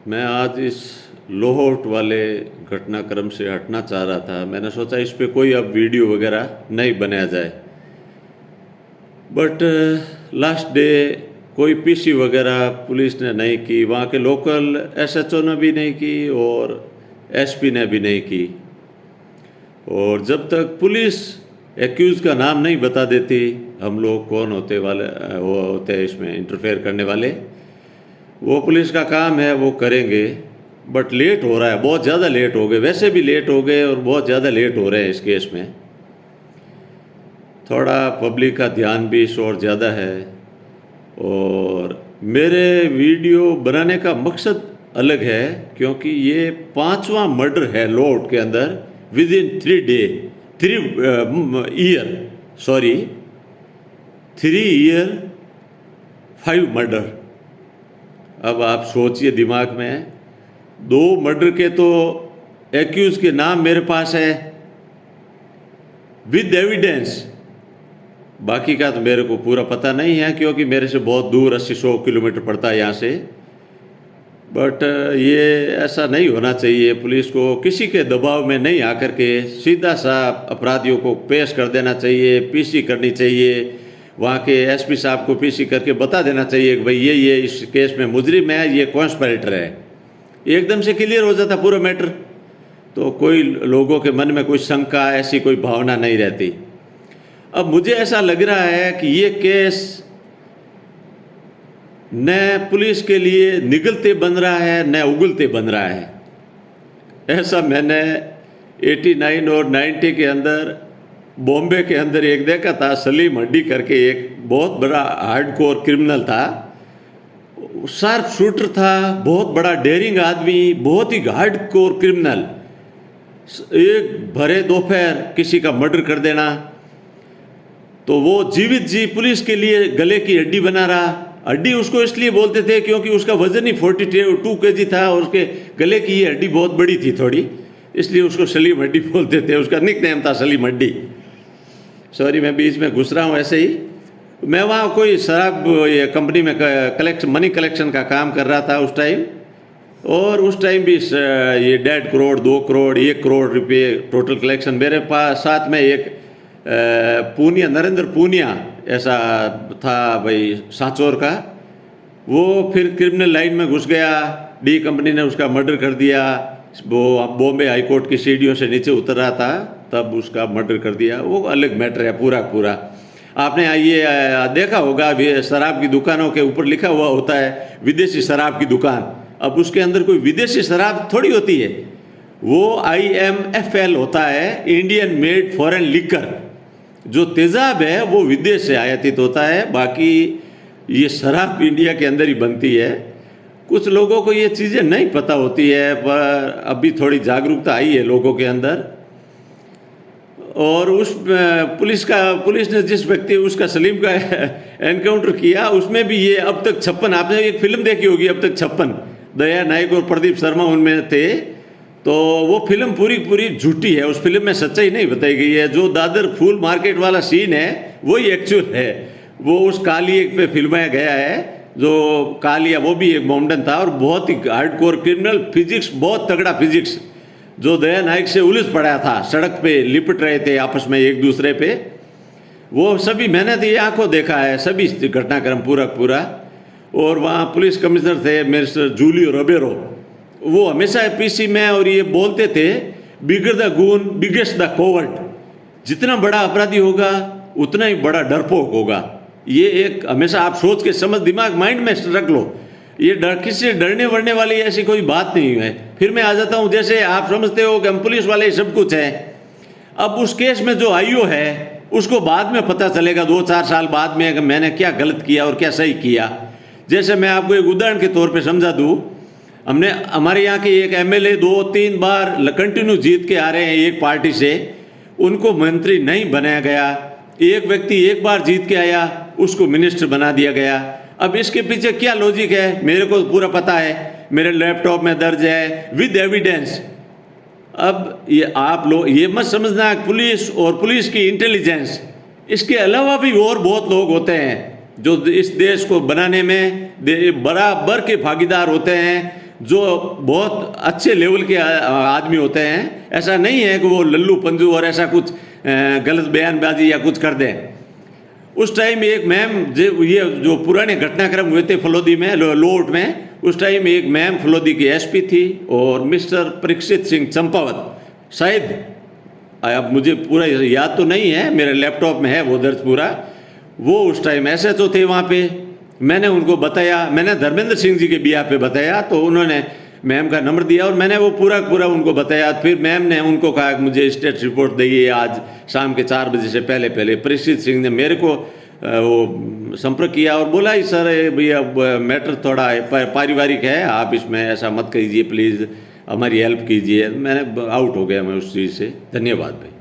मैं आज इस लोहोट वाले घटनाक्रम से हटना चाह रहा था। मैंने सोचा इस पे कोई अब वीडियो वगैरह नहीं बनाया जाए, बट लास्ट डे कोई पीसी वगैरह पुलिस ने नहीं की, वहाँ के लोकल एसएचओ ने भी नहीं की और एसपी ने भी नहीं की। और जब तक पुलिस एक्यूज़ का नाम नहीं बता देती, हम लोग कौन होते वाले वो होते हैं इसमें इंटरफेयर करने वाले, वो पुलिस का काम है, वो करेंगे। बट लेट हो रहा है, बहुत ज़्यादा लेट हो गए, वैसे भी लेट हो गए और बहुत ज़्यादा लेट हो रहे हैं इस केस में। थोड़ा पब्लिक का ध्यान भी इस और ज़्यादा है। और मेरे वीडियो बनाने का मकसद अलग है, क्योंकि ये 5वां मर्डर है लोट के अंदर विद इन 3 ईयर 5 मर्डर। अब आप सोचिए दिमाग में, 2 मर्डर के तो एक्यूज के नाम मेरे पास है विद एविडेंस, बाकी का तो मेरे को पूरा पता नहीं है, क्योंकि मेरे से बहुत दूर 80-100 किलोमीटर पड़ता है यहाँ से। बट ये ऐसा नहीं होना चाहिए। पुलिस को किसी के दबाव में नहीं आकर के सीधा सा अपराधियों को पेश कर देना चाहिए, पीसी करनी चाहिए। वहाँ के एसपी साहब को पीसी करके बता देना चाहिए कि भाई ये इस केस में मुजरिम है, ये कॉन्स्पिरेटर है। एकदम से क्लियर हो जाता पूरा मैटर, तो कोई लोगों के मन में कोई शंका, ऐसी कोई भावना नहीं रहती। अब मुझे ऐसा लग रहा है कि ये केस न पुलिस के लिए निगलते बन रहा है न उगलते बन रहा है। ऐसा मैंने 89 और 90 के अंदर बॉम्बे के अंदर एक देखा था। सलीम हड्डी करके एक बहुत बड़ा हार्डकोर क्रिमिनल था, शार्प शूटर था, बहुत बड़ा डेयरिंग आदमी, बहुत ही हार्डकोर क्रिमिनल। एक भरे दोपहर किसी का मर्डर कर देना, तो वो जीवित जी पुलिस के लिए गले की हड्डी बना रहा। हड्डी उसको इसलिए बोलते थे क्योंकि उसका वजन ही 42 kg था और उसके गले की ये हड्डी बहुत बड़ी थी थोड़ी, इसलिए उसको सलीम हड्डी बोलते थे। उसका निकनेम था सलीम हड्डी। सॉरी, मैं बीच में घुस रहा हूँ ऐसे ही। मैं वहाँ कोई शराब ये कंपनी में मनी कलेक्शन का काम कर रहा था उस टाइम, और उस टाइम भी ये 1.5 करोड़ 2 करोड़ 1 करोड़ रुपये टोटल कलेक्शन मेरे पास। साथ में एक पूनिया, नरेंद्र पूनिया ऐसा था भाई सांचौर का, वो फिर क्रिमिनल लाइन में घुस गया। डी कंपनी ने उसका मर्डर कर दिया। वो बॉम्बे हाई कोर्ट की सीढ़ियों से नीचे उतर रहा था, तब उसका मर्डर कर दिया। वो अलग मैटर है पूरा पूरा। आपने ये देखा होगा, शराब की दुकानों के ऊपर लिखा हुआ होता है विदेशी शराब की दुकान। अब उसके अंदर कोई विदेशी शराब थोड़ी होती है, वो IMFL होता है, इंडियन मेड फॉरेन लिकर। जो तेज़ाब है वो विदेश से आयातित होता है, बाकी ये शराब इंडिया के अंदर ही बनती है। कुछ लोगों को ये चीज़ें नहीं पता होती है, पर अभी थोड़ी जागरूकता आई है लोगों के अंदर। और उस पुलिस ने जिस व्यक्ति उसका सलीम का एनकाउंटर किया, उसमें भी ये अब तक 56, आपने एक फिल्म देखी होगी अब तक 56, दया नायक और प्रदीप शर्मा उनमें थे। तो वो फिल्म पूरी झूठी है, उस फिल्म में सच्चाई नहीं बताई गई है। जो दादर फूल मार्केट वाला सीन है वही एक्चुअल है। वो उस काली एक पे फिल्माया गया है, जो कालिया वो भी एक मोमडन था और बहुत ही हार्डकोर क्रिमिनल, फिजिक्स बहुत तगड़ा फिजिक्स, जो दया नायक से उलझ पड़ा था, सड़क पे लिपट रहे थे आपस में एक दूसरे पे। वो सभी मैंने तो ये आंखों देखा है, सभी घटनाक्रम पूरा। और वहाँ पुलिस कमिश्नर थे मिस्टर जूलियो रोबेरो, वो हमेशा पीसी में, और ये बोलते थे bigger the goon biggest the covert. जितना बड़ा अपराधी होगा उतना ही बड़ा डरपोक होगा। ये एक हमेशा आप सोच के समझ, दिमाग माइंड में रख लो। ये किसी से डरने वरने वाली ऐसी कोई बात नहीं है। फिर मैं आ जाता हूँ, जैसे आप समझते हो कि हम पुलिस वाले सब कुछ है। अब उस केस में जो आईओ है उसको बाद में पता चलेगा, 2-4 साल बाद में, कि मैंने क्या गलत किया और क्या सही किया। जैसे मैं आपको एक उदाहरण के तौर पे समझा दूँ, हमने हमारे यहाँ के एक MLA 2-3 बार कंटिन्यू जीत के आ रहे हैं एक पार्टी से, उनको मंत्री नहीं बनाया गया। एक व्यक्ति एक बार जीत के आया, उसको मिनिस्टर बना दिया गया। अब इसके पीछे क्या लॉजिक है मेरे को पूरा पता है, मेरे लैपटॉप में दर्ज है विद एविडेंस। अब ये आप लोग ये मत समझना पुलिस और पुलिस की इंटेलिजेंस, इसके अलावा भी और बहुत लोग होते हैं जो इस देश को बनाने में बराबर के भागीदार होते हैं। जो बहुत अच्छे लेवल के आदमी होते हैं, ऐसा नहीं है कि वो लल्लू पंजू और ऐसा कुछ गलत बयानबाजी या कुछ कर दें। उस टाइम एक मैम ये जो पुराने घटनाक्रम हुए थे फलोदी में, लोट में, उस टाइम एक मैम फलोदी की एसपी थी और मिस्टर परीक्षित सिंह चंपावत, शायद अब मुझे पूरा याद तो नहीं है, मेरे लैपटॉप में है वो दर्ज पूरा, वो उस टाइम एसएचओ थे वहाँ पे। मैंने उनको बताया, मैंने धर्मेंद्र सिंह जी के बिया पे बताया, तो उन्होंने मैम का नंबर दिया और मैंने वो पूरा उनको बताया। फिर मैम ने उनको कहा कि मुझे स्टेट रिपोर्ट दिए आज शाम के 4 बजे से पहले। परीक्षित सिंह ने मेरे को वो संपर्क किया और बोला ही सर भैया मैटर थोड़ा पारिवारिक है, आप इसमें ऐसा मत कीजिए प्लीज़, हमारी हेल्प कीजिए। मैंने आउट हो गया मैं उस चीज़ से। धन्यवाद भाई।